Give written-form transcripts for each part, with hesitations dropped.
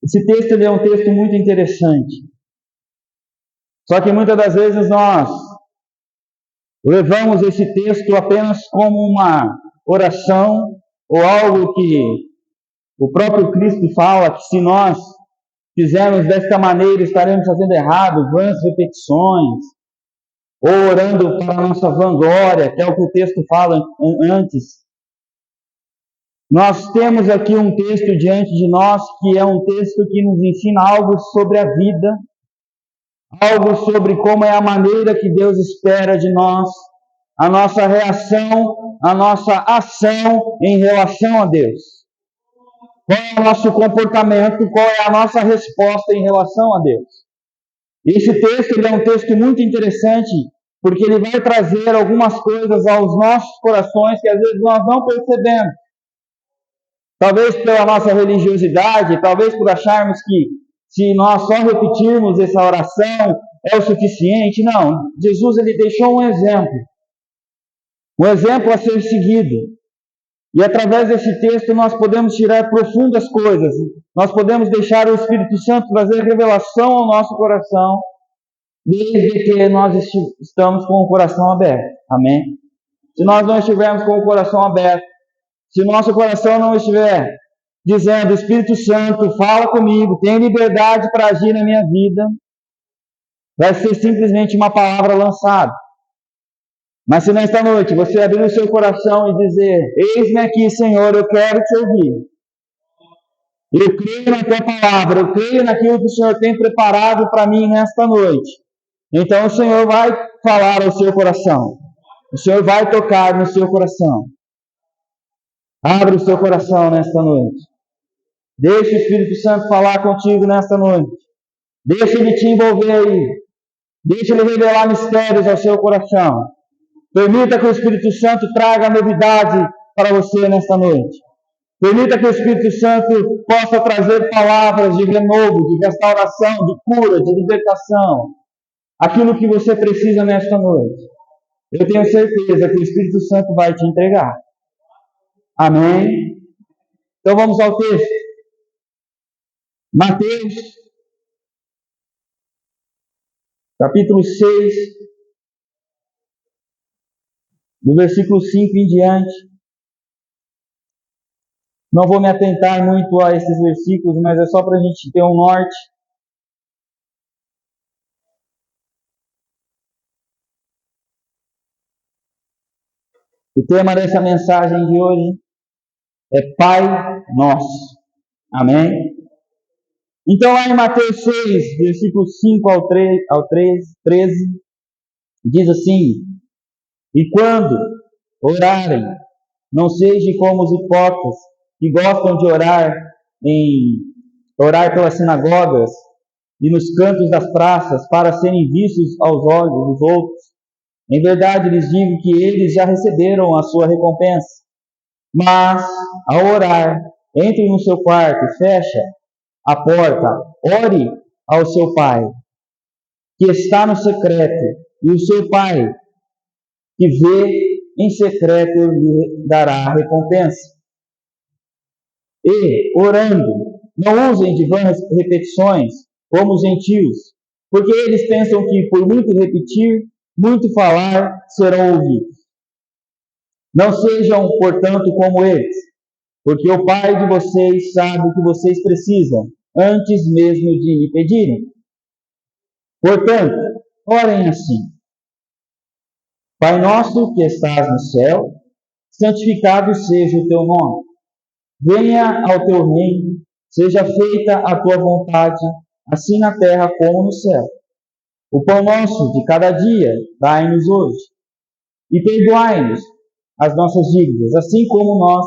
Esse texto ele é um texto muito interessante. Só que muitas das vezes nós levamos esse texto apenas como uma oração ou algo que o próprio Cristo fala que se nós fizermos desta maneira estaremos fazendo errado, vãs repetições, ou orando para a nossa vanglória, que é o que o texto fala antes. Nós temos aqui um texto diante de nós que é um texto que nos ensina algo sobre a vida, algo sobre como é a maneira que Deus espera de nós, a nossa reação, a nossa ação em relação a Deus. Qual é o nosso comportamento, qual é a nossa resposta em relação a Deus. Esse texto ele é um texto muito interessante, porque ele vai trazer algumas coisas aos nossos corações que às vezes nós não percebemos. Talvez pela nossa religiosidade, talvez por acharmos que se nós só repetirmos essa oração é o suficiente. Não, Jesus ele deixou um exemplo a ser seguido. E através desse texto nós podemos tirar profundas coisas. Nós podemos deixar o Espírito Santo trazer revelação ao nosso coração, desde que nós estamos com o coração aberto. Amém? Se nós não estivermos com o coração aberto, se o nosso coração não estiver dizendo, Espírito Santo, fala comigo, tem liberdade para agir na minha vida, vai ser simplesmente uma palavra lançada. Mas se nesta noite você abrir o seu coração e dizer, eis-me aqui, Senhor, eu quero te ouvir. Eu creio na tua palavra, eu creio naquilo que o Senhor tem preparado para mim nesta noite. Então o Senhor vai falar ao seu coração. O Senhor vai tocar no seu coração. Abre o seu coração nesta noite. Deixe o Espírito Santo falar contigo nesta noite. Deixe ele te envolver aí. Deixe ele revelar mistérios ao seu coração. Permita que o Espírito Santo traga novidade para você nesta noite. Permita que o Espírito Santo possa trazer palavras de renovo, de restauração, de cura, de libertação. Aquilo que você precisa nesta noite. Eu tenho certeza que o Espírito Santo vai te entregar. Amém? Então vamos ao texto. Mateus, capítulo 6, do versículo 5 em diante. Não vou me atentar muito a esses versículos, mas é só para a gente ter um norte. O tema dessa mensagem de hoje é Pai Nosso. Amém? Então, lá em Mateus 6, versículos 5 ao 13, diz assim: E quando orarem, não sejam como os hipócritas, que gostam de orar pelas sinagogas e nos cantos das praças, para serem vistos aos olhos dos outros. Em verdade, lhes digo que eles já receberam a sua recompensa. Mas, ao orar, entre no seu quarto e fecha a porta, ore ao seu Pai, que está no secreto, e o seu Pai, que vê em secreto, lhe dará a recompensa. E, orando, não usem de vãs repetições, como os gentios, porque eles pensam que, por muito repetir, muito falar, serão ouvidos. Não sejam, portanto, como eles, porque o Pai de vocês sabe o que vocês precisam, antes mesmo de lhe pedirem. Portanto, orem assim: Pai nosso que estás no céu, santificado seja o teu nome. Venha ao teu reino, seja feita a tua vontade, assim na terra como no céu. O pão nosso de cada dia dai-nos hoje. E perdoai-nos as nossas dívidas, assim como nós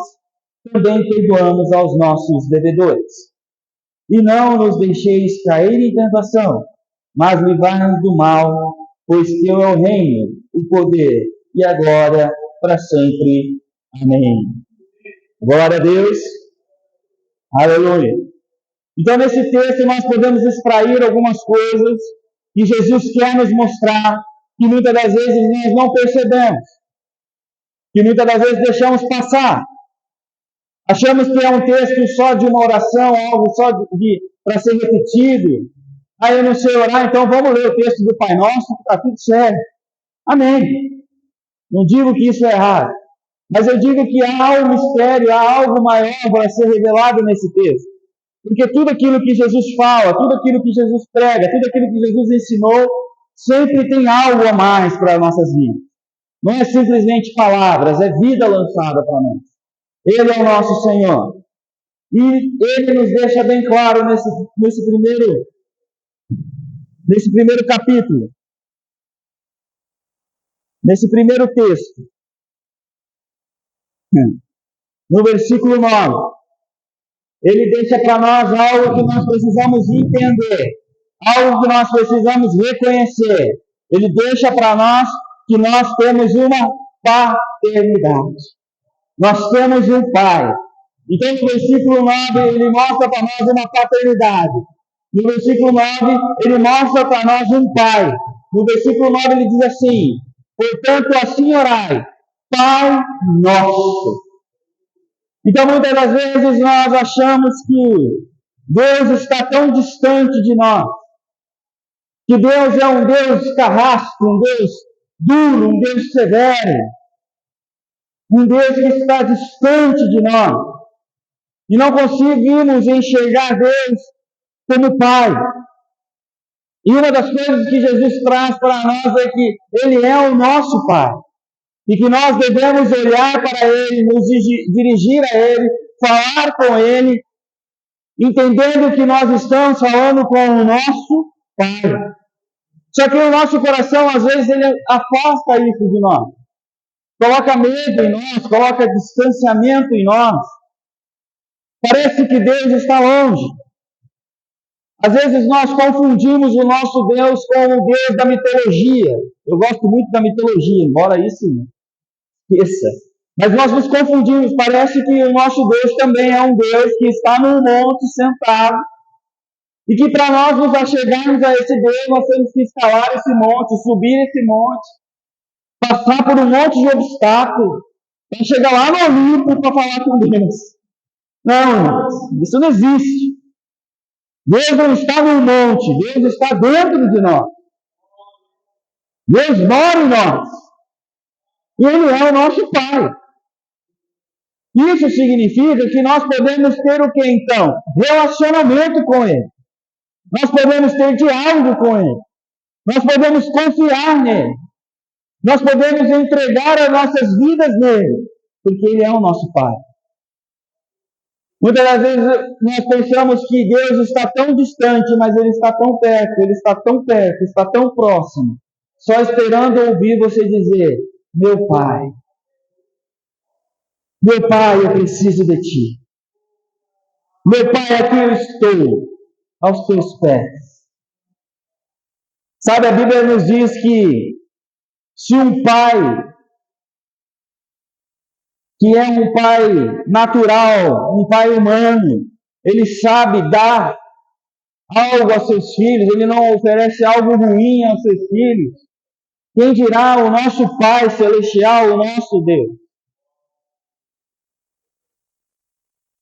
também perdoamos aos nossos devedores. E não nos deixeis cair em tentação, mas livrai-nos do mal, pois teu é o reino, o poder e a glória para sempre. Amém. Glória a Deus. Aleluia. Então, nesse texto, nós podemos extrair algumas coisas que Jesus quer nos mostrar, que muitas das vezes nós não percebemos, que muitas das vezes deixamos passar. Achamos que é um texto só de uma oração, algo só para ser repetido. Aí eu não sei orar, então vamos ler o texto do Pai Nosso, que está tudo certo. Amém. Não digo que isso é errado, mas eu digo que há um mistério, há algo maior para ser revelado nesse texto. Porque tudo aquilo que Jesus fala, tudo aquilo que Jesus prega, tudo aquilo que Jesus ensinou, sempre tem algo a mais para as nossas vidas. Não é simplesmente palavras, é vida lançada para nós. Ele é o nosso Senhor. E Ele nos deixa bem claro nesse primeiro capítulo, nesse primeiro texto, no versículo 9. Ele deixa para nós algo que nós precisamos entender, algo que nós precisamos reconhecer. Ele deixa para nós que nós temos uma paternidade. Nós temos um Pai. Então, no versículo 9, ele mostra para nós uma paternidade. No versículo 9, ele mostra para nós um Pai. No versículo 9, ele diz assim: portanto, assim orai, Pai nosso. Então, muitas das vezes nós achamos que Deus está tão distante de nós, que Deus é um Deus carrasco, um Deus duro, um Deus severo, um Deus que está distante de nós. E não conseguimos enxergar Deus como Pai. E uma das coisas que Jesus traz para nós é que Ele é o nosso Pai. E que nós devemos olhar para Ele, nos dirigir a Ele, falar com Ele, entendendo que nós estamos falando com o nosso Pai. Só que o nosso coração, às vezes, ele afasta isso de nós. Coloca medo em nós, coloca distanciamento em nós. Parece que Deus está longe. Às vezes nós confundimos o nosso Deus com o Deus da mitologia. Eu gosto muito da mitologia, embora isso esqueça. Mas nós nos confundimos. Parece que o nosso Deus também é um Deus que está num monte sentado. E que para nós nos achegarmos a esse Deus, nós temos que escalar esse monte, subir esse monte, passar por um monte de obstáculos, para chegar lá no Olimpo para falar com Deus. Não, irmãos, isso não existe. Deus não está no monte, Deus está dentro de nós. Deus mora em nós. E Ele é o nosso Pai. Isso significa que nós podemos ter o que então? Relacionamento com Ele. Nós podemos ter diálogo com Ele. Nós podemos confiar nele. Nós podemos entregar as nossas vidas nele. Porque Ele é o nosso Pai. Muitas das vezes nós pensamos que Deus está tão distante, mas Ele está tão perto, Ele está tão perto, está tão próximo. Só esperando ouvir você dizer: meu Pai, eu preciso de Ti. Meu Pai, aqui eu estou, aos Teus pés. Sabe, a Bíblia nos diz que se um pai, que é um pai natural, um pai humano, ele sabe dar algo aos seus filhos, ele não oferece algo ruim aos seus filhos, quem dirá o nosso Pai Celestial, o nosso Deus?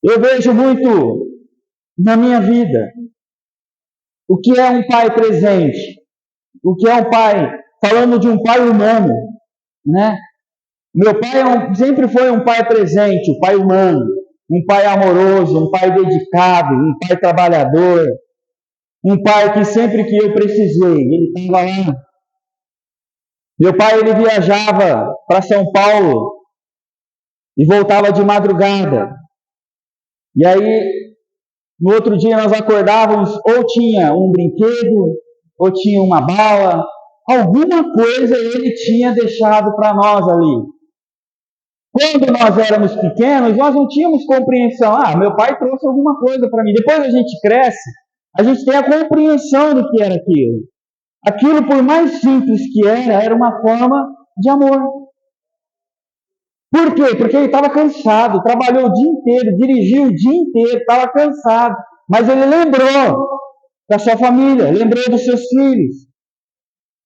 Eu vejo muito na minha vida o que é um pai presente, o que é um pai, falando de um pai humano, né? Meu pai sempre foi um pai presente, um pai humano, um pai amoroso, um pai dedicado, um pai trabalhador, um pai que sempre que eu precisei, ele estava lá. Meu pai, ele viajava para São Paulo e voltava de madrugada. E aí, no outro dia nós acordávamos, ou tinha um brinquedo, ou tinha uma bala, alguma coisa ele tinha deixado para nós ali. Quando nós éramos pequenos, nós não tínhamos compreensão. Meu pai trouxe alguma coisa para mim. Depois a gente cresce, a gente tem a compreensão do que era aquilo. Aquilo, por mais simples que era uma forma de amor. Por quê? Porque ele estava cansado, trabalhou o dia inteiro, dirigiu o dia inteiro, estava cansado. Mas ele lembrou da sua família, lembrou dos seus filhos.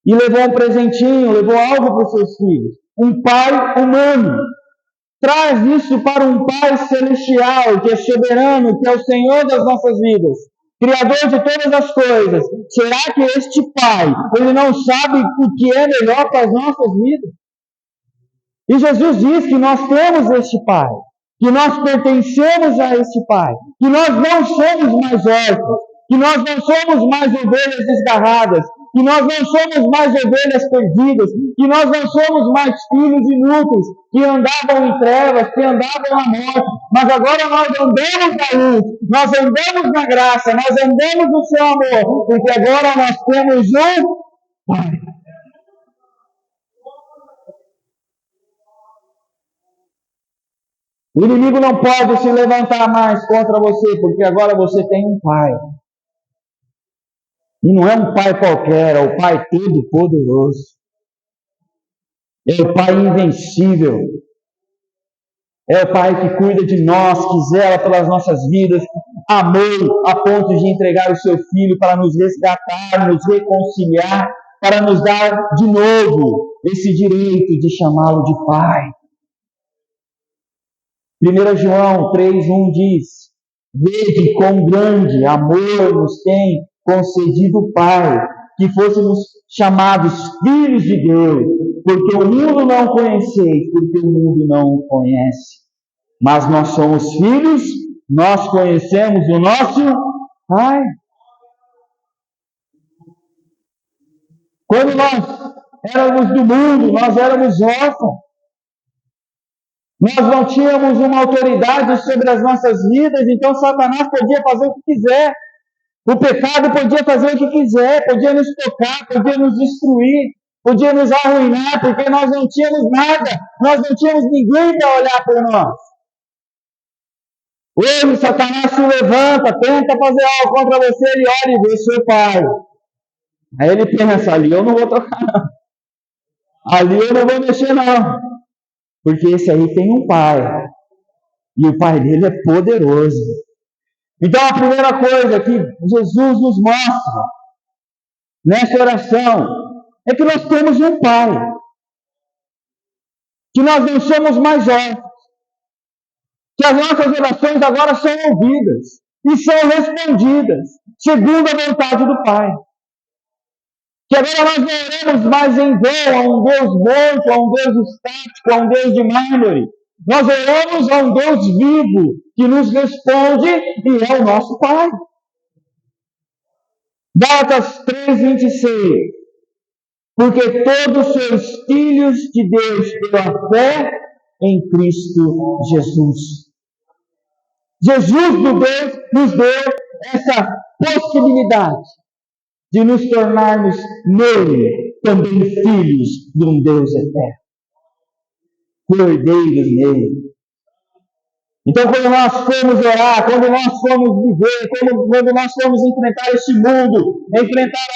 E levou um presentinho, levou algo para os seus filhos. Um pai humano. Traz isso para um Pai Celestial, que é soberano, que é o Senhor das nossas vidas. Criador de todas as coisas, será que este Pai, Ele não sabe o que é melhor para as nossas vidas? E Jesus diz que nós temos este Pai, que nós pertencemos a este Pai, que nós não somos mais órfãos, que nós não somos mais ovelhas desgarradas, que nós não somos mais ovelhas perdidas, que nós não somos mais filhos inúteis, que andavam em trevas, que andavam na morte, mas agora nós andamos na luz, nós andamos na graça, nós andamos no seu amor, porque agora nós temos um Pai. O inimigo não pode se levantar mais contra você, porque agora você tem um Pai. E não é um Pai qualquer, é o Pai Todo-Poderoso. É o Pai invencível. É o Pai que cuida de nós, que zela pelas nossas vidas, amou a ponto de entregar o seu Filho para nos resgatar, nos reconciliar, para nos dar de novo esse direito de chamá-lo de Pai. 1 João 3,1 diz: vede quão grande amor nos tem concedido o Pai, que fôssemos chamados filhos de Deus, porque o mundo não conheceis, porque o mundo não o conhece. Mas nós somos filhos, nós conhecemos o nosso Pai. Quando nós éramos do mundo, nós éramos órfãos. Nós não tínhamos uma autoridade sobre as nossas vidas, então Satanás podia fazer o que quiser. O pecado podia fazer o que quiser, podia nos tocar, podia nos destruir, podia nos arruinar, porque nós não tínhamos nada, nós não tínhamos ninguém para olhar por nós. Hoje Satanás se levanta, tenta fazer algo contra você, ele olha e vê seu pai. Aí ele pensa, ali eu não vou tocar não. Ali eu não vou mexer não. Porque esse aí tem um pai. E o pai dele é poderoso. Então a primeira coisa que Jesus nos mostra nessa oração é que nós temos um pai. Que nós não somos mais órfãos. Que as nossas orações agora são ouvidas. E são respondidas. Segundo a vontade do Pai. Que agora nós não oramos mais em vão a um Deus morto, a um Deus estático, a um Deus de mármore. Nós oramos a um Deus vivo, que nos responde e é o nosso Pai. Gálatas 3,26. Porque todos sois filhos de Deus pela fé em Cristo Jesus. Jesus nos deu essa possibilidade de nos tornarmos nele também filhos de um Deus eterno. Cordeiros nele. Então, quando nós formos orar, quando nós formos viver, quando nós formos enfrentar este mundo, enfrentar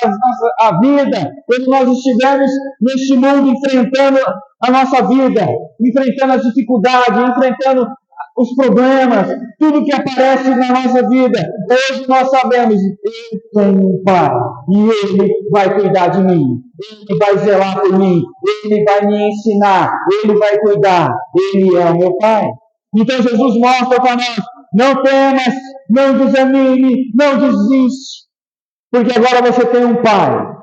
a vida, quando nós estivermos neste mundo enfrentando a nossa vida, enfrentando as dificuldades, enfrentando os problemas, tudo que aparece na nossa vida, hoje nós sabemos, eu tenho um Pai, e Ele vai cuidar de mim, Ele vai zelar por mim, Ele vai me ensinar, Ele vai cuidar, Ele é o meu Pai. Então Jesus mostra para nós, não temas, não desanime, não desiste, porque agora você tem um Pai.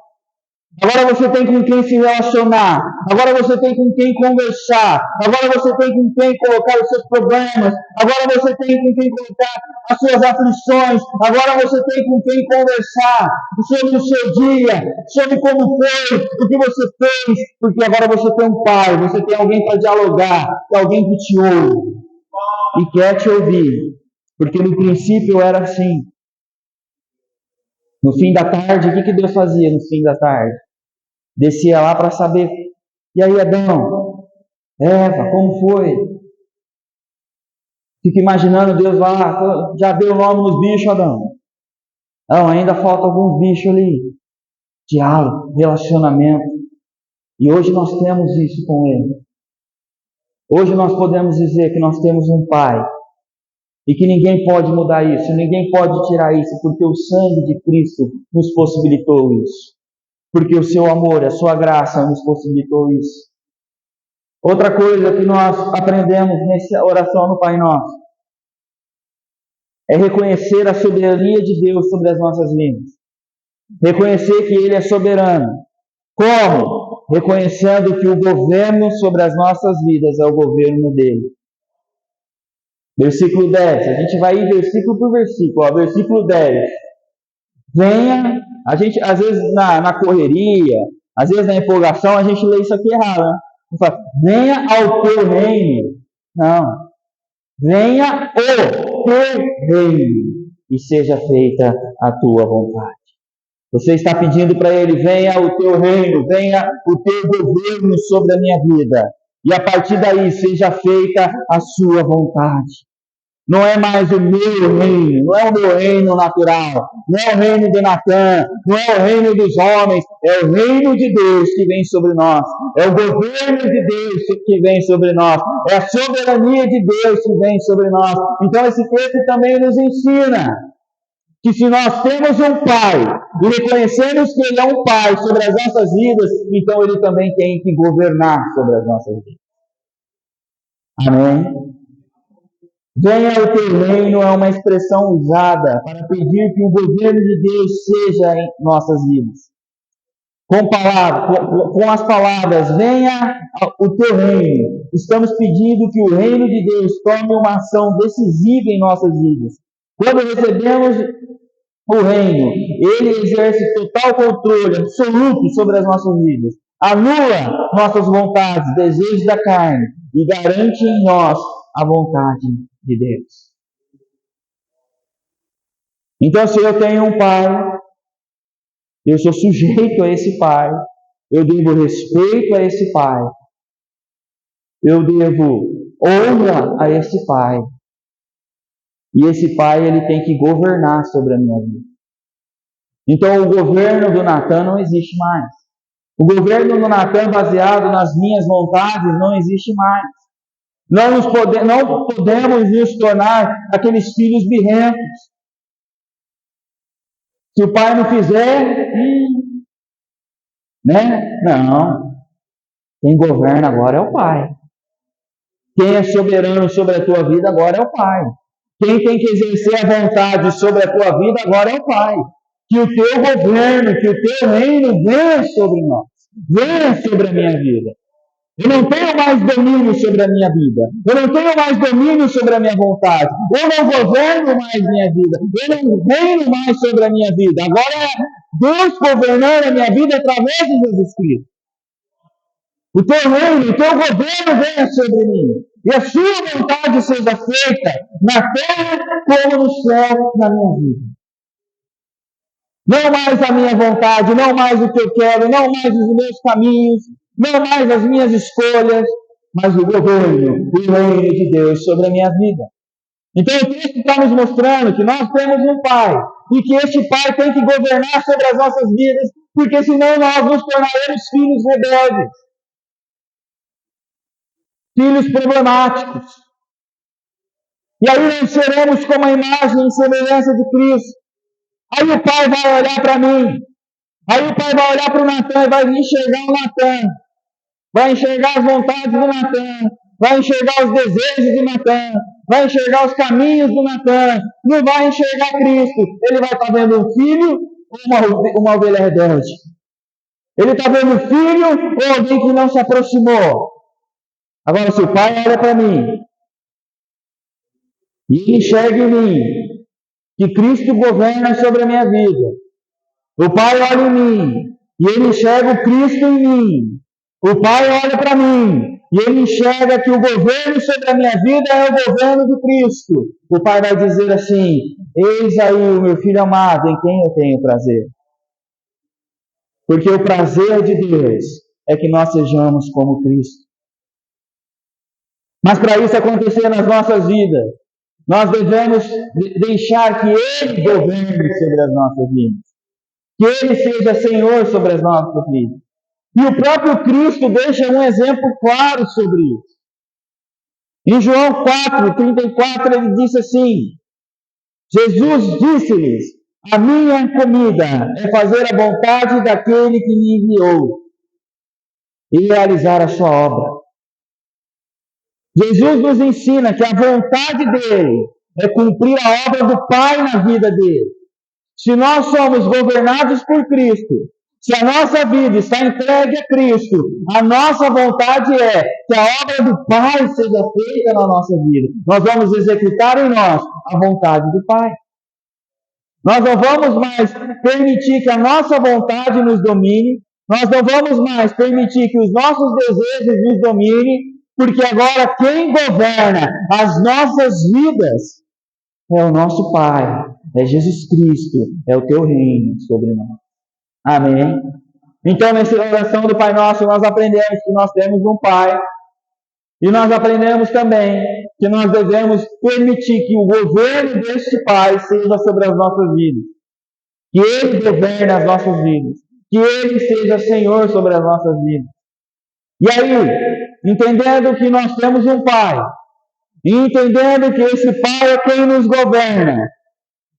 Agora você tem com quem se relacionar. Agora você tem com quem conversar. Agora você tem com quem colocar os seus problemas. Agora você tem com quem colocar as suas aflições. Agora você tem com quem conversar sobre o seu dia, sobre como foi, o que você fez. Porque agora você tem um pai, você tem alguém para dialogar, alguém que te ouve e quer te ouvir. Porque no princípio era assim. No fim da tarde, o que Deus fazia no fim da tarde? Descia lá para saber, e aí Adão, Eva, como foi? Fica imaginando Deus lá, já deu o nome nos bichos, Adão? Não, ainda falta alguns bichos ali. Diálogo, relacionamento. E hoje nós temos isso com Ele. Hoje nós podemos dizer que nós temos um Pai. E que ninguém pode mudar isso, ninguém pode tirar isso, porque o sangue de Cristo nos possibilitou isso. Porque o seu amor, a sua graça nos possibilitou isso. Outra coisa que nós aprendemos nessa oração no Pai Nosso é reconhecer a soberania de Deus sobre as nossas vidas. Reconhecer que Ele é soberano. Como? Reconhecendo que o governo sobre as nossas vidas é o governo dele. Versículo 10. A gente vai ir versículo por versículo. Versículo 10. Venha, a gente, às vezes na correria, às vezes na empolgação, a gente lê isso aqui errado, né? Fala, venha ao teu reino. Não. Venha o teu reino e seja feita a tua vontade. Você está pedindo para ele, venha o teu reino, venha o teu governo sobre a minha vida. E a partir daí seja feita a sua vontade. Não é mais o meu reino, não é o meu reino natural, não é o reino de Natã, não é o reino dos homens, é o reino de Deus que vem sobre nós, é o governo de Deus que vem sobre nós, é a soberania de Deus que vem sobre nós. Então esse texto também nos ensina que se nós temos um Pai e reconhecemos que Ele é um Pai sobre as nossas vidas, então Ele também tem que governar sobre as nossas vidas. Amém? Venha o teu reino é uma expressão usada para pedir que o governo de Deus seja em nossas vidas. Com as palavras, venha o teu reino, estamos pedindo que o reino de Deus tome uma ação decisiva em nossas vidas. Quando recebemos o reino, ele exerce total controle absoluto sobre as nossas vidas, anula nossas vontades, desejos da carne e garante em nós a vontade de Deus. Então, se eu tenho um pai, eu sou sujeito a esse pai, eu devo respeito a esse pai, eu devo honra a esse pai, e esse pai ele tem que governar sobre a minha vida. Então o governo do Natã não existe mais. O governo do Natã baseado nas minhas vontades não existe mais. Não podemos nos tornar aqueles filhos birrentos. Se o pai não fizer, né? Não. Quem governa agora é o pai. Quem é soberano sobre a tua vida agora é o pai. Quem tem que exercer a vontade sobre a tua vida agora é o pai. Que o teu governo, que o teu reino venha sobre nós. Venha sobre a minha vida. Eu não tenho mais domínio sobre a minha vida. Eu não tenho mais domínio sobre a minha vontade. Eu não governo mais minha vida. Eu não reino mais sobre a minha vida. Agora é Deus governando a minha vida através de Jesus Cristo. O teu reino, o teu governo venha sobre mim. E a sua vontade seja feita na terra como no céu na minha vida. Não mais a minha vontade, não mais o que eu quero, não mais os meus caminhos, não mais as minhas escolhas, mas o governo, o reino de Deus sobre a minha vida. Então o texto está nos mostrando que nós temos um Pai, e que este Pai tem que governar sobre as nossas vidas, porque senão nós nos tornaremos filhos rebeldes, filhos problemáticos. E aí nós seremos como a imagem e semelhança de Cristo. Aí o pai vai olhar para mim, aí o pai vai olhar para o Natã e vai enxergar o Natã, vai enxergar as vontades do Natã, vai enxergar os desejos do Natã, vai enxergar os caminhos do Natã, não vai enxergar Cristo. Ele vai estar vendo um filho ou uma ovelha rebelde? Ele está vendo um filho ou alguém que não se aproximou? Agora, se o pai olha para mim e ele enxerga em mim que Cristo governa sobre a minha vida, o pai olha em mim e ele enxerga o Cristo em mim, o pai olha para mim e ele enxerga que o governo sobre a minha vida é o governo de Cristo, o pai vai dizer assim: eis aí o meu filho amado em quem eu tenho prazer. Porque o prazer de Deus é que nós sejamos como Cristo. Mas para isso acontecer nas nossas vidas, nós devemos deixar que Ele governe sobre as nossas vidas. Que Ele seja Senhor sobre as nossas vidas. E o próprio Cristo deixa um exemplo claro sobre isso. Em João 4:34 ele disse assim: Jesus disse-lhes: a minha comida é fazer a vontade daquele que me enviou e realizar a sua obra. Jesus nos ensina que a vontade dele é cumprir a obra do Pai na vida dele. Se nós somos governados por Cristo, se a nossa vida está entregue a Cristo, a nossa vontade é que a obra do Pai seja feita na nossa vida. Nós vamos executar em nós a vontade do Pai. Nós não vamos mais permitir que a nossa vontade nos domine, nós não vamos mais permitir que os nossos desejos nos dominem, porque agora quem governa as nossas vidas é o nosso Pai, é Jesus Cristo, é o teu reino sobre nós. Amém? Então, nessa oração do Pai Nosso, nós aprendemos que nós temos um Pai, e nós aprendemos também que nós devemos permitir que o governo deste Pai seja sobre as nossas vidas, que Ele governe as nossas vidas, que Ele seja Senhor sobre as nossas vidas. E aí, entendendo que nós temos um Pai, e entendendo que esse Pai é quem nos governa,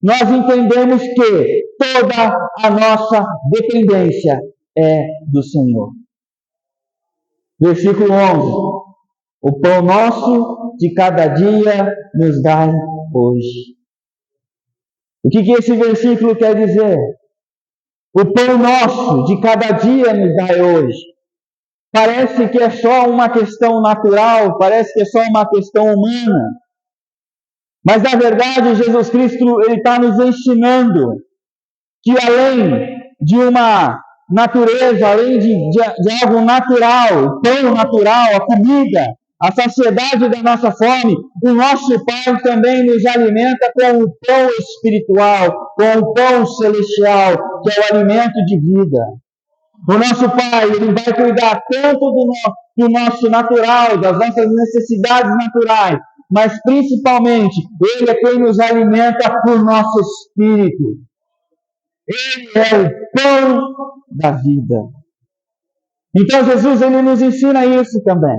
nós entendemos que toda a nossa dependência é do Senhor. Versículo 11. O pão nosso de cada dia nos dai hoje. O que esse versículo quer dizer? O pão nosso de cada dia nos dai hoje. Parece que é só uma questão natural, parece que é só uma questão humana. Mas, na verdade, Jesus Cristo está nos ensinando que além de uma natureza, além de algo natural, o pão natural, a comida, a saciedade da nossa fome, o nosso Pai também nos alimenta com o pão espiritual, com o pão celestial, que é o alimento de vida. O nosso Pai, Ele vai cuidar tanto do nosso natural, das nossas necessidades naturais, mas principalmente, Ele é quem nos alimenta por nosso espírito. Ele é o pão da vida. Então Jesus, Ele nos ensina isso também.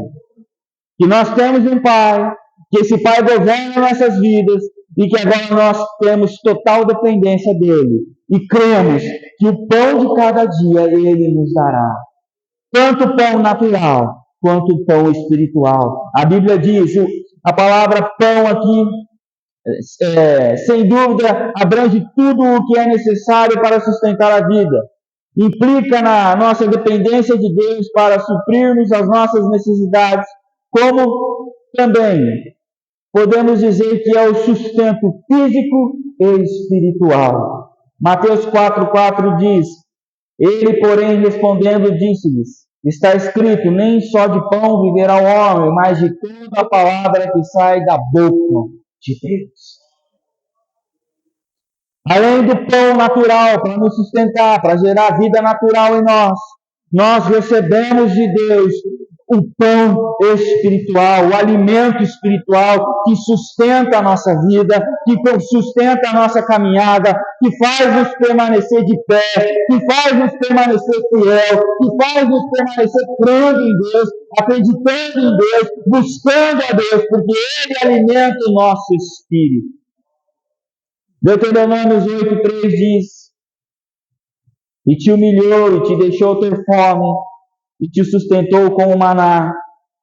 Que nós temos um Pai, que esse Pai governa nossas vidas, e que agora nós temos total dependência dEle. E cremos que o pão de cada dia Ele nos dará. Tanto o pão natural, quanto o pão espiritual. A Bíblia diz, a palavra pão aqui, sem dúvida, abrange tudo o que é necessário para sustentar a vida. Implica na nossa dependência de Deus para suprir-nos as nossas necessidades, como também podemos dizer que é o sustento físico e espiritual. Mateus 4,4 diz, Ele, porém, respondendo, disse-lhes, está escrito, nem só de pão viverá o homem, mas de toda a palavra que sai da boca de Deus. Além do pão natural para nos sustentar, para gerar vida natural em nós recebemos de Deus o pão espiritual, o alimento espiritual que sustenta a nossa vida, que sustenta a nossa caminhada, que faz nos permanecer de pé, que faz nos permanecer fiel, que faz nos permanecer crendo em Deus, acreditando em Deus, buscando a Deus, porque Ele alimenta o nosso espírito. Deuteronômio 8,3 diz, e te humilhou e te deixou ter fome, e te sustentou com o maná,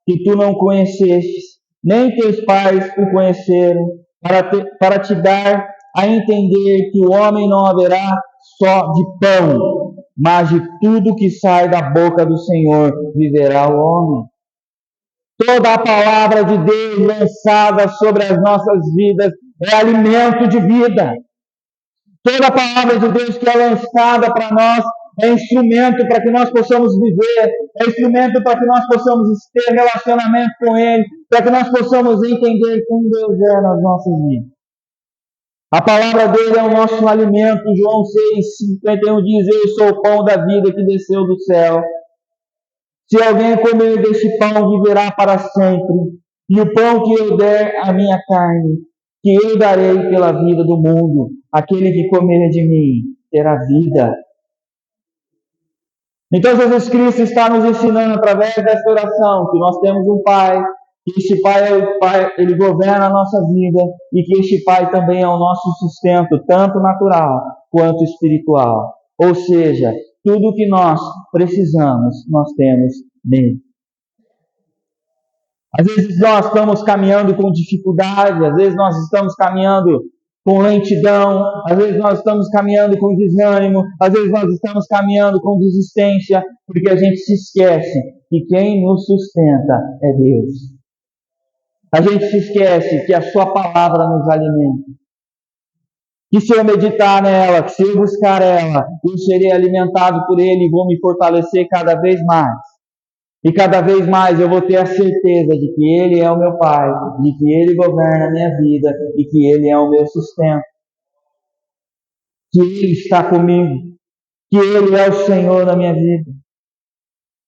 que tu não conhecestes, nem teus pais o conheceram, para te dar a entender que o homem não haverá só de pão, mas de tudo que sai da boca do Senhor viverá o homem. Toda a palavra de Deus lançada sobre as nossas vidas é alimento de vida. Toda a palavra de Deus que é lançada para nós é instrumento para que nós possamos viver, é instrumento para que nós possamos ter relacionamento com Ele, para que nós possamos entender quem Deus é nas nossas vidas. A palavra dele é o nosso alimento. João 6,51 diz, eu sou o pão da vida que desceu do céu. Se alguém comer deste pão, viverá para sempre. E o pão que eu der, a minha carne, que eu darei pela vida do mundo. Aquele que comer de mim, terá vida. Então Jesus Cristo está nos ensinando através desta oração que nós temos um Pai, que este Pai é o Pai, Ele governa a nossa vida e que este Pai também é o nosso sustento, tanto natural quanto espiritual. Ou seja, tudo o que nós precisamos, nós temos nele. Às vezes nós estamos caminhando com dificuldade, às vezes nós estamos caminhando com lentidão, às vezes nós estamos caminhando com desânimo, às vezes nós estamos caminhando com desistência, porque a gente se esquece que quem nos sustenta é Deus. A gente se esquece que a sua palavra nos alimenta. Que se eu meditar nela, que se eu buscar ela, eu serei alimentado por Ele e vou me fortalecer cada vez mais. E cada vez mais eu vou ter a certeza de que Ele é o meu Pai, de que Ele governa a minha vida e que Ele é o meu sustento. Que Ele está comigo, que Ele é o Senhor da minha vida.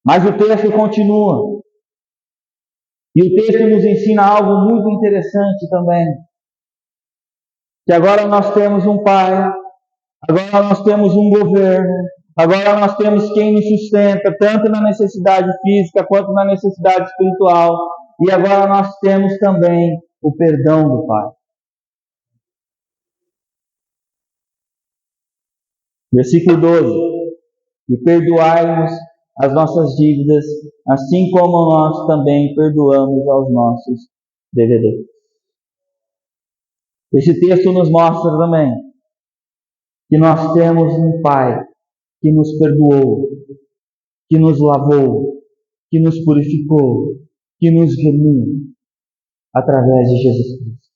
Mas o texto continua. E o texto nos ensina algo muito interessante também. Que agora nós temos um Pai, agora nós temos um governo, agora nós temos quem nos sustenta, tanto na necessidade física quanto na necessidade espiritual. E agora nós temos também o perdão do Pai. Versículo 12. E perdoai-nos as nossas dívidas, assim como nós também perdoamos aos nossos devedores. Esse texto nos mostra também que nós temos um Pai que nos perdoou, que nos lavou, que nos purificou, que nos remiu através de Jesus Cristo,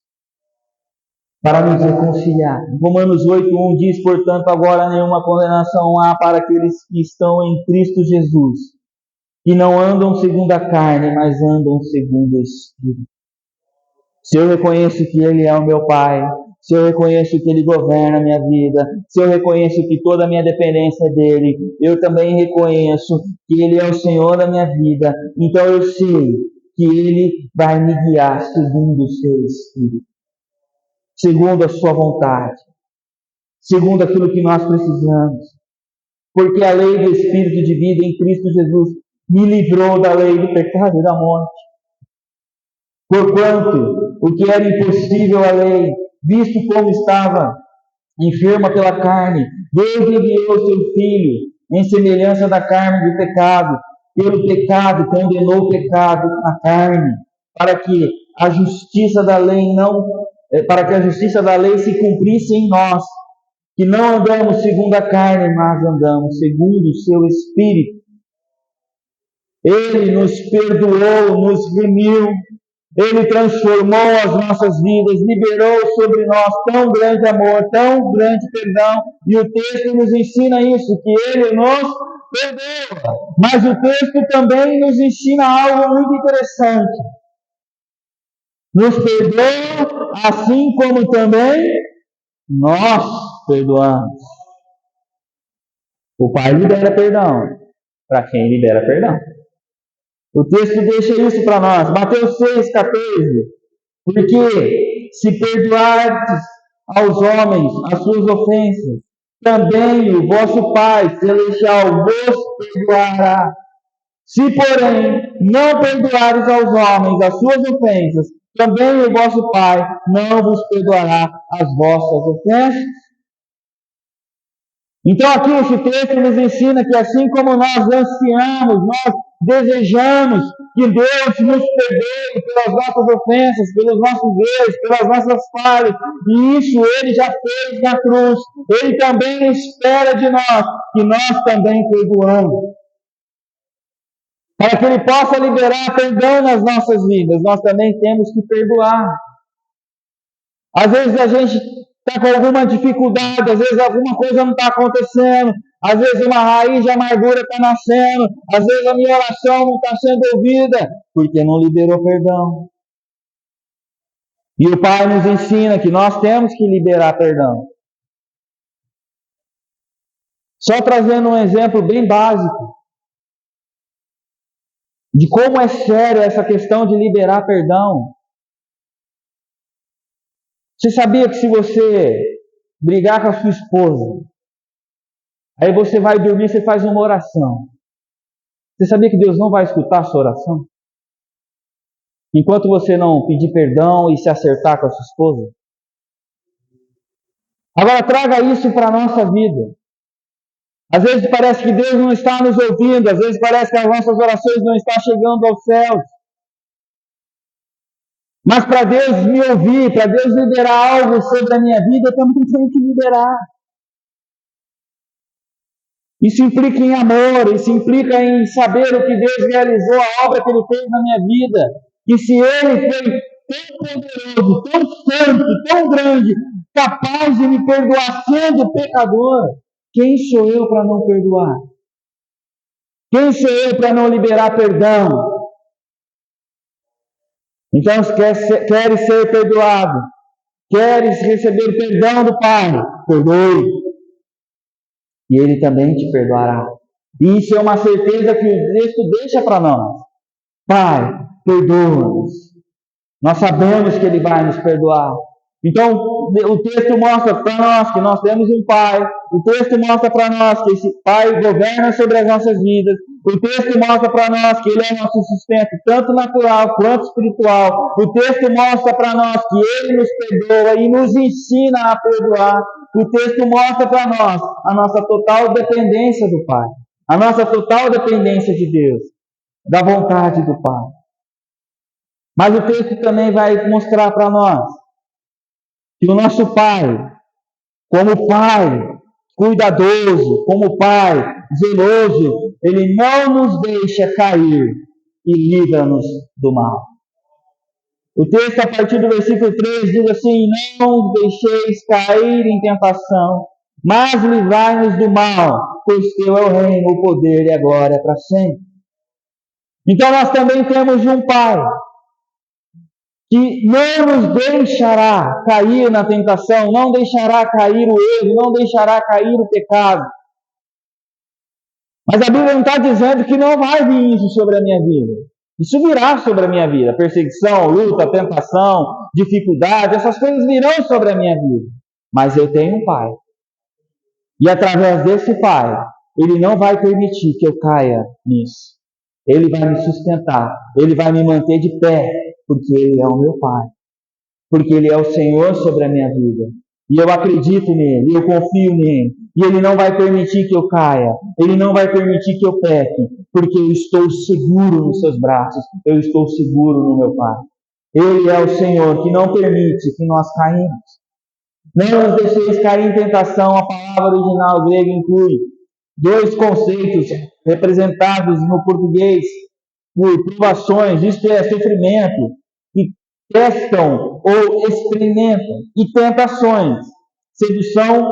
para nos reconciliar. Romanos 8:1 diz, portanto, agora nenhuma condenação há para aqueles que estão em Cristo Jesus, que não andam segundo a carne, mas andam segundo o Espírito. Se eu reconheço que Ele é o meu Pai, se eu reconheço que Ele governa a minha vida, se eu reconheço que toda a minha dependência é dEle, eu também reconheço que Ele é o Senhor da minha vida, então eu sei que Ele vai me guiar segundo o seu Espírito, segundo a sua vontade, segundo aquilo que nós precisamos, porque a lei do Espírito de vida em Cristo Jesus me livrou da lei do pecado e da morte. Porquanto o que era impossível à lei, visto como estava enferma pela carne, Deus enviou o seu Filho em semelhança da carne do pecado. Pelo pecado condenou o pecado na carne, para que a justiça da lei se cumprisse em nós, que não andamos segundo a carne, mas andamos segundo o seu Espírito. Ele nos perdoou, nos remiu, Ele transformou as nossas vidas, liberou sobre nós tão grande amor, tão grande perdão, e o texto nos ensina isso, que Ele nos perdoa. Mas o texto também nos ensina algo muito interessante. Nos perdoa assim como também nós perdoamos. O Pai libera perdão para quem libera perdão. O texto deixa isso para nós. Mateus 6,14. Porque se perdoardes aos homens as suas ofensas, também o vosso Pai Celestial vos perdoará. Se, porém, não perdoares aos homens as suas ofensas, também o vosso Pai não vos perdoará as vossas ofensas. Então aqui esse texto nos ensina que assim como nós ansiamos, nós desejamos que Deus nos perdoe pelas nossas ofensas, pelos nossos erros, pelas nossas falhas, e isso Ele já fez na cruz. Ele também espera de nós que nós também perdoamos. Para que Ele possa liberar perdão nas nossas vidas, nós também temos que perdoar. Às vezes a gente está com alguma dificuldade, às vezes alguma coisa não está acontecendo, às vezes uma raiz de amargura está nascendo, às vezes a minha oração não está sendo ouvida, porque não liberou perdão. E o Pai nos ensina que nós temos que liberar perdão. Só trazendo um exemplo bem básico de como é sério essa questão de liberar perdão. Você sabia que se você brigar com a sua esposa, aí você vai dormir, você faz uma oração. Você sabia que Deus não vai escutar a sua oração? Enquanto você não pedir perdão e se acertar com a sua esposa. Agora traga isso para a nossa vida. Às vezes parece que Deus não está nos ouvindo, às vezes parece que as nossas orações não estão chegando aos céus. Mas para Deus me ouvir, para Deus liberar algo sobre a minha vida, eu também tenho que liberar. Isso implica em amor, isso implica em saber o que Deus realizou, a obra que Ele fez na minha vida. E se Ele foi tão poderoso, tão santo, tão grande, capaz de me perdoar sendo pecador, quem sou eu para não perdoar? Quem sou eu para não liberar perdão? Então, queres ser perdoado? Queres receber perdão do Pai? Perdoe. E Ele também te perdoará. E isso é uma certeza que o texto deixa para nós. Pai, perdoa-nos. Nós sabemos que Ele vai nos perdoar. Então, o texto mostra para nós que nós temos um Pai. O texto mostra para nós que esse Pai governa sobre as nossas vidas. O texto mostra para nós que Ele é nosso sustento, tanto natural quanto espiritual. O texto mostra para nós que Ele nos perdoa e nos ensina a perdoar. O texto mostra para nós a nossa total dependência do Pai. A nossa total dependência de Deus, da vontade do Pai. Mas o texto também vai mostrar para nós que o nosso Pai, como Pai cuidadoso, como Pai zeloso, Ele não nos deixa cair e livra-nos do mal. O texto, a partir do versículo 3, diz assim: não os deixeis cair em tentação, mas livrai-nos do mal, pois teu é o reino, o poder e a glória para sempre. Então nós também temos um Pai que não nos deixará cair na tentação, não deixará cair o erro, não deixará cair o pecado. Mas a Bíblia não está dizendo que não vai vir isso sobre a minha vida. Isso virá sobre a minha vida. Perseguição, luta, tentação, dificuldade, essas coisas virão sobre a minha vida. Mas eu tenho um Pai. E através desse Pai, Ele não vai permitir que eu caia nisso. Ele vai me sustentar, Ele vai me manter de pé, porque Ele é o meu Pai. Porque Ele é o Senhor sobre a minha vida. E eu acredito nele, eu confio nele. E Ele não vai permitir que eu caia. Ele não vai permitir que eu peque. Porque eu estou seguro nos seus braços. Eu estou seguro no meu Pai. Ele é o Senhor que não permite que nós caímos. Não nos deixeis cair em tentação. A palavra original grega inclui dois conceitos representados no português por provações, isto é, sofrimento, que testam ou experimentam, e tentações, sedução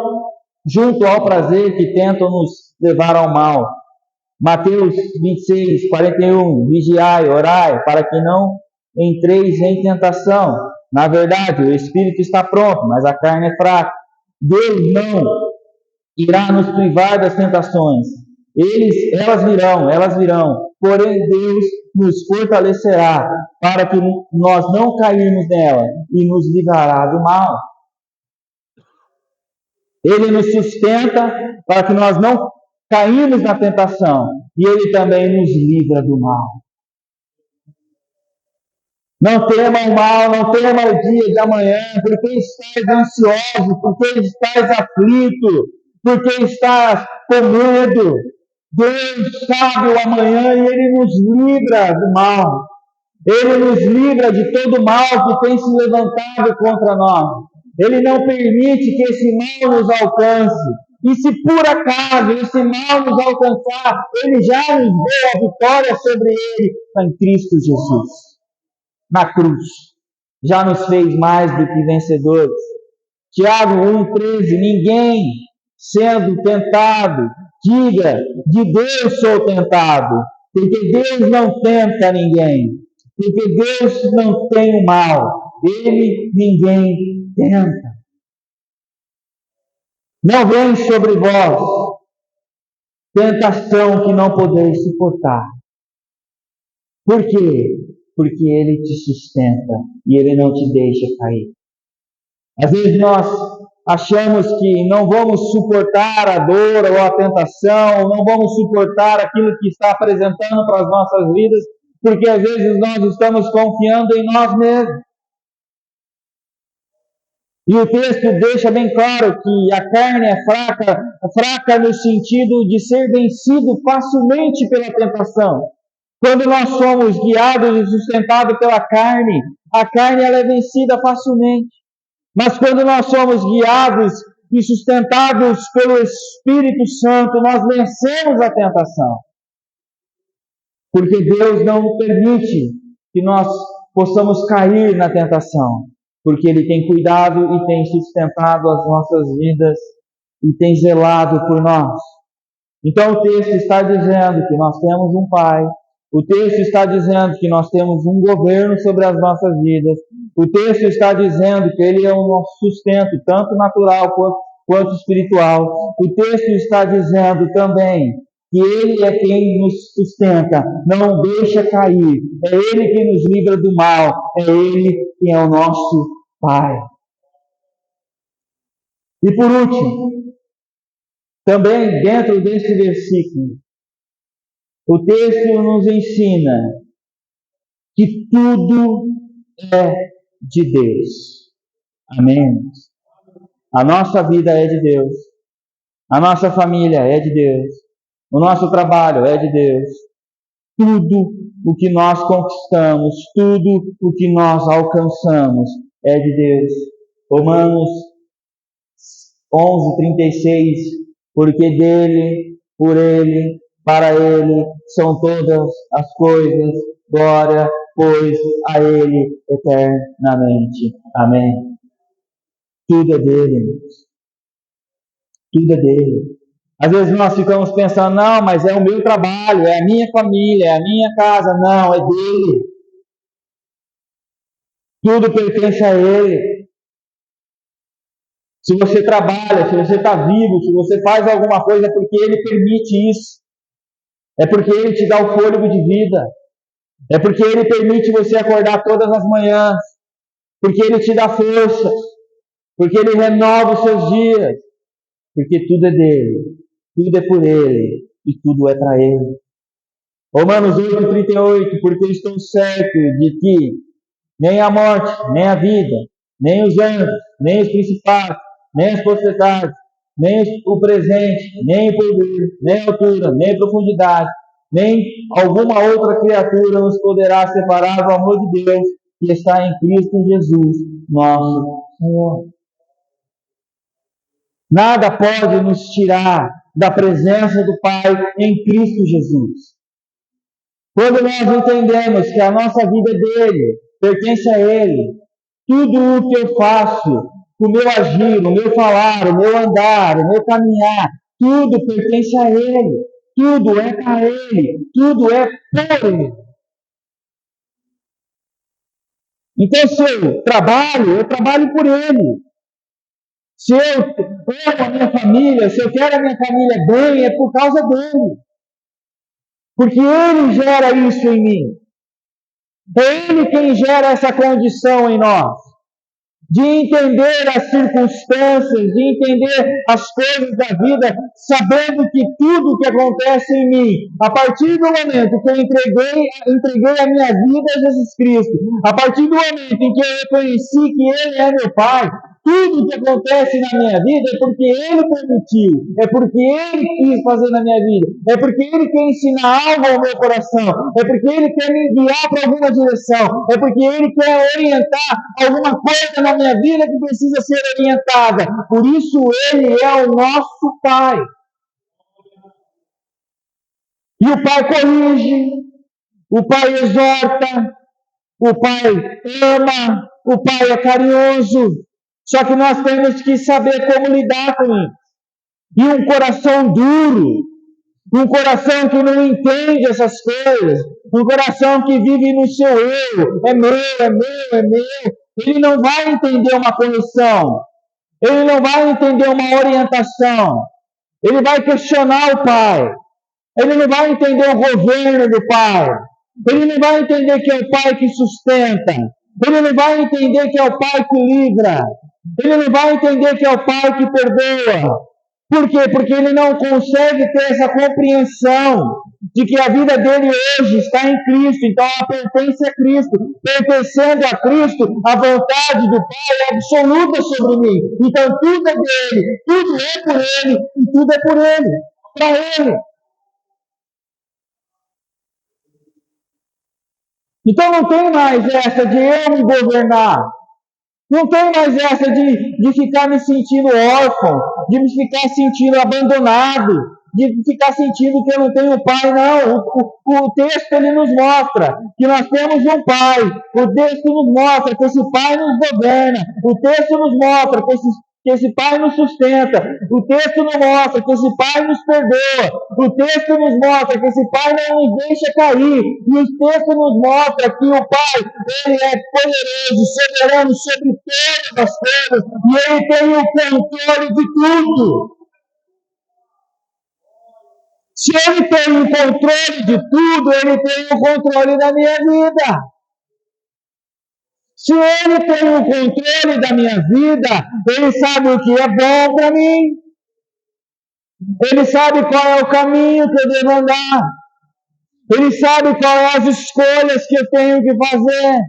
junto ao prazer que tentam nos levar ao mal. Mateus 26, 41, vigiai, orai, para que não entreis em tentação. Na verdade, o espírito está pronto, mas a carne é fraca. Deus não irá nos privar das tentações. Elas virão. Porém, Deus nos fortalecerá para que nós não cairmos nela e nos livrará do mal. Ele nos sustenta para que nós não caímos na tentação e Ele também nos livra do mal. Não tema o mal, não tema o dia de amanhã, porque estás ansioso, porque estás aflito, porque estás com medo. Deus sabe o amanhã e Ele nos livra do mal. Ele nos livra de todo mal que tem se levantado contra nós. Ele não permite que esse mal nos alcance. E se por acaso esse mal nos alcançar, Ele já nos deu a vitória sobre ele em Cristo Jesus. Na cruz. Já nos fez mais do que vencedores. Tiago 1,13, ninguém sendo tentado, diga, de Deus sou tentado, porque Deus não tenta ninguém, porque Deus não tem o mal, ninguém tenta. Não vem sobre vós tentação que não podeis suportar. Por quê? Porque Ele te sustenta e Ele não te deixa cair. Às vezes nós achamos que não vamos suportar a dor ou a tentação, não vamos suportar aquilo que está apresentando para as nossas vidas, porque às vezes nós estamos confiando em nós mesmos. E o texto deixa bem claro que a carne é fraca no sentido de ser vencido facilmente pela tentação. Quando nós somos guiados e sustentados pela carne, a carne ela é vencida facilmente. Mas quando nós somos guiados e sustentados pelo Espírito Santo, nós vencemos a tentação. Porque Deus não permite que nós possamos cair na tentação. Porque Ele tem cuidado e tem sustentado as nossas vidas e tem zelado por nós. Então o texto está dizendo que nós temos um Pai. O texto está dizendo que nós temos um governo sobre as nossas vidas. O texto está dizendo que Ele é o nosso sustento, tanto natural quanto espiritual. O texto está dizendo também que Ele é quem nos sustenta, não deixa cair. É Ele que nos livra do mal. É Ele que é o nosso Pai. E por último, também dentro deste versículo, o texto nos ensina que tudo é de Deus. Amém? A nossa vida é de Deus. A nossa família é de Deus. O nosso trabalho é de Deus. Tudo o que nós conquistamos, tudo o que nós alcançamos é de Deus. Romanos 11:36, porque dele, por ele, para ele são todas as coisas, glória, pois a ele eternamente. Amém. Tudo é dele. Tudo é dele. Às vezes nós ficamos pensando, não, mas é o meu trabalho, é a minha família, é a minha casa. Não, é dele. Tudo pertence a ele. Se você trabalha, se você está vivo, se você faz alguma coisa, é porque ele permite isso. É porque ele te dá o fôlego de vida. É porque ele permite você acordar todas as manhãs. Porque ele te dá força. Porque ele renova os seus dias. Porque tudo é dele. Tudo é por ele. E tudo é para ele. Romanos 8:38, porque estou certo de que nem a morte, nem a vida, nem os anjos, nem os principados, nem as potestades, nem o presente, nem o porvir, nem a altura, nem a profundidade, nem alguma outra criatura nos poderá separar do amor de Deus que está em Cristo Jesus, nosso Senhor. Nada pode nos tirar da presença do Pai em Cristo Jesus. Quando nós entendemos que a nossa vida é dele, pertence a ele, tudo o que eu faço, o meu agir, o meu falar, o meu andar, o meu caminhar, tudo pertence a ele, tudo é para ele, tudo é por ele. Então, se eu trabalho por ele. Se eu amo a minha família, se eu quero a minha família bem, é por causa dele. Porque ele gera isso em mim. É ele quem gera essa condição em nós. De entender as circunstâncias, de entender as coisas da vida, sabendo que tudo que acontece em mim, a partir do momento que eu entreguei a minha vida a Jesus Cristo, a partir do momento em que eu reconheci que Ele é meu Pai, tudo que acontece na minha vida é porque Ele permitiu, é porque Ele quis fazer na minha vida, é porque Ele quer ensinar algo ao meu coração, é porque Ele quer me guiar para alguma direção, é porque Ele quer orientar alguma coisa na minha vida que precisa ser orientada. Por isso Ele é o nosso Pai. E o Pai corrige, o Pai exorta, o Pai ama, o Pai é carinhoso. Só que nós temos que saber como lidar com isso. E um coração duro, um coração que não entende essas coisas, um coração que vive no seu eu, é meu, é meu, é meu, ele não vai entender uma correção, ele não vai entender uma orientação, ele vai questionar o Pai, ele não vai entender o governo do Pai, ele não vai entender que é o Pai que sustenta, ele não vai entender que é o Pai que livra, ele não vai entender que é o Pai que perdoa. Por quê? Porque ele não consegue ter essa compreensão de que a vida dele hoje está em Cristo, então ela pertence a Cristo. Pertencendo a Cristo, a vontade do Pai é absoluta sobre mim. Então tudo é dele, tudo é por ele e tudo é por ele, para ele. Então não tem mais essa de eu me governar. Não tem mais essa de ficar me sentindo órfão, de me ficar sentindo abandonado, de ficar sentindo que eu não tenho pai, não. O texto ele nos mostra que nós temos um pai. O texto nos mostra que esse pai nos governa. O texto nos mostra que esse pai nos sustenta. O texto nos mostra que esse pai nos perdoa. O texto nos mostra que esse pai não nos deixa cair. E o texto nos mostra que o pai, ele é poderoso, soberano sobre todas as coisas. E ele tem o controle de tudo. Se ele tem o controle de tudo, ele tem o controle da minha vida. Se ele tem o controle da minha vida, ele sabe o que é bom para mim. Ele sabe qual é o caminho que eu devo andar. Ele sabe quais as escolhas que eu tenho que fazer.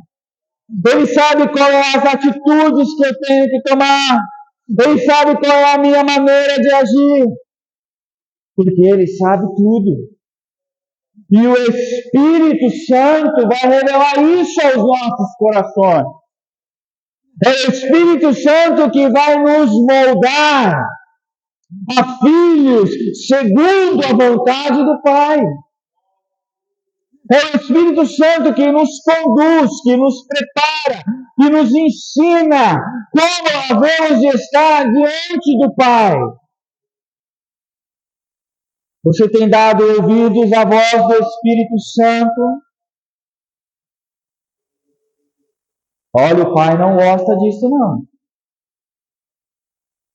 Ele sabe quais as atitudes que eu tenho que tomar. Ele sabe qual é a minha maneira de agir. Porque ele sabe tudo. E o Espírito Santo vai revelar isso aos nossos corações. É o Espírito Santo que vai nos moldar a filhos segundo a vontade do Pai. É o Espírito Santo que nos conduz, que nos prepara, que nos ensina como havemos de estar diante do Pai. Você tem dado ouvidos à voz do Espírito Santo? Olha, o Pai não gosta disso, não.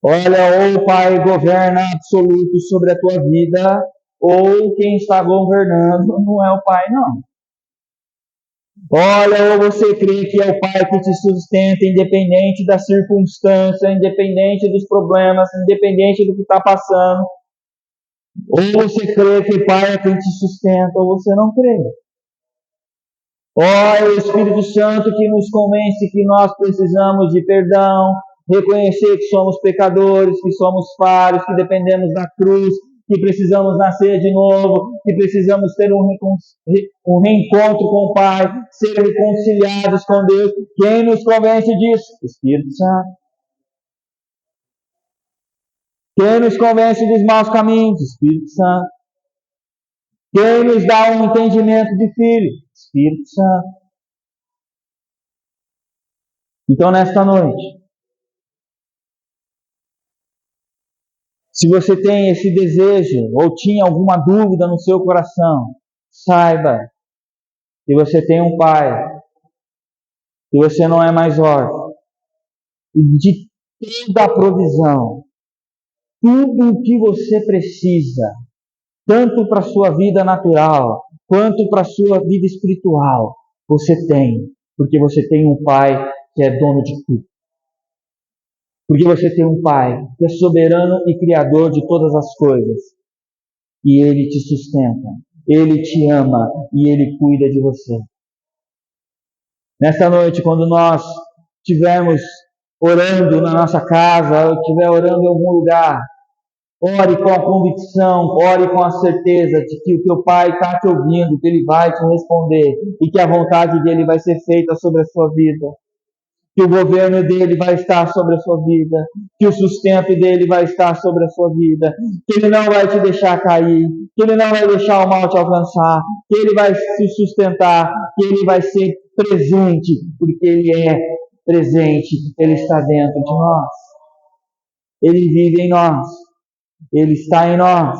Olha, ou o Pai governa absoluto sobre a tua vida, ou quem está governando não é o Pai, não. Olha, ou você crê que é o Pai que te sustenta, independente da circunstância, independente dos problemas, independente do que está passando. Ou você crê que o Pai é quem te sustenta, ou você não crê. Olha, o Espírito Santo que nos convence que nós precisamos de perdão, reconhecer que somos pecadores, que somos falhos, que dependemos da cruz, que precisamos nascer de novo, que precisamos ter um reencontro com o Pai, ser reconciliados com Deus. Quem nos convence disso? Espírito Santo. Quem nos convence dos maus caminhos? Espírito Santo. Quem nos dá um entendimento de filho? Espírito Santo. Então, nesta noite, se você tem esse desejo ou tinha alguma dúvida no seu coração, saiba que você tem um Pai, que você não é mais órfão, e de toda a provisão, tudo o que você precisa, tanto para a sua vida natural, quanto para a sua vida espiritual, você tem, porque você tem um Pai que é dono de tudo. Porque você tem um Pai que é soberano e criador de todas as coisas. E Ele te sustenta, Ele te ama e Ele cuida de você. Nesta noite, quando nós estivermos orando na nossa casa, ou estiver orando em algum lugar, ore com a convicção, ore com a certeza de que o teu Pai está te ouvindo, que Ele vai te responder e que a vontade dEle vai ser feita sobre a sua vida. Que o governo dele vai estar sobre a sua vida, que o sustento dele vai estar sobre a sua vida, que ele não vai te deixar cair, que ele não vai deixar o mal te alcançar, que ele vai se sustentar, que ele vai ser presente, porque ele é presente, ele está dentro de nós, ele vive em nós, ele está em nós,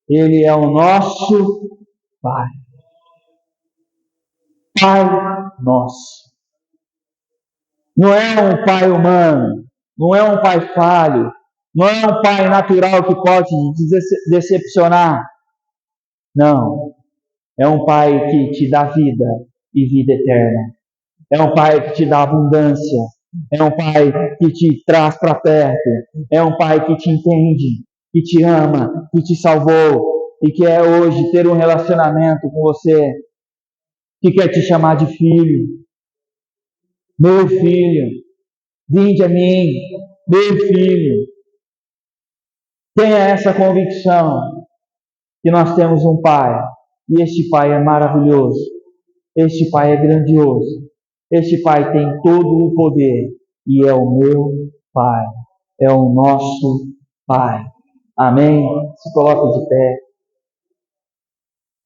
ele é o nosso Pai. Pai nosso. Não é um pai humano, não é um pai falho, não é um pai natural que pode te decepcionar. Não, é um pai que te dá vida e vida eterna. É um pai que te dá abundância. É um pai que te traz para perto. É um pai que te entende, que te ama, que te salvou e que quer hoje ter um relacionamento com você, que quer te chamar de filho. Meu filho, vinde a mim, meu filho. Tenha essa convicção que nós temos um Pai, e este Pai é maravilhoso. Este Pai é grandioso. Este Pai tem todo o poder e é o meu Pai, é o nosso Pai. Amém? Se coloque de pé.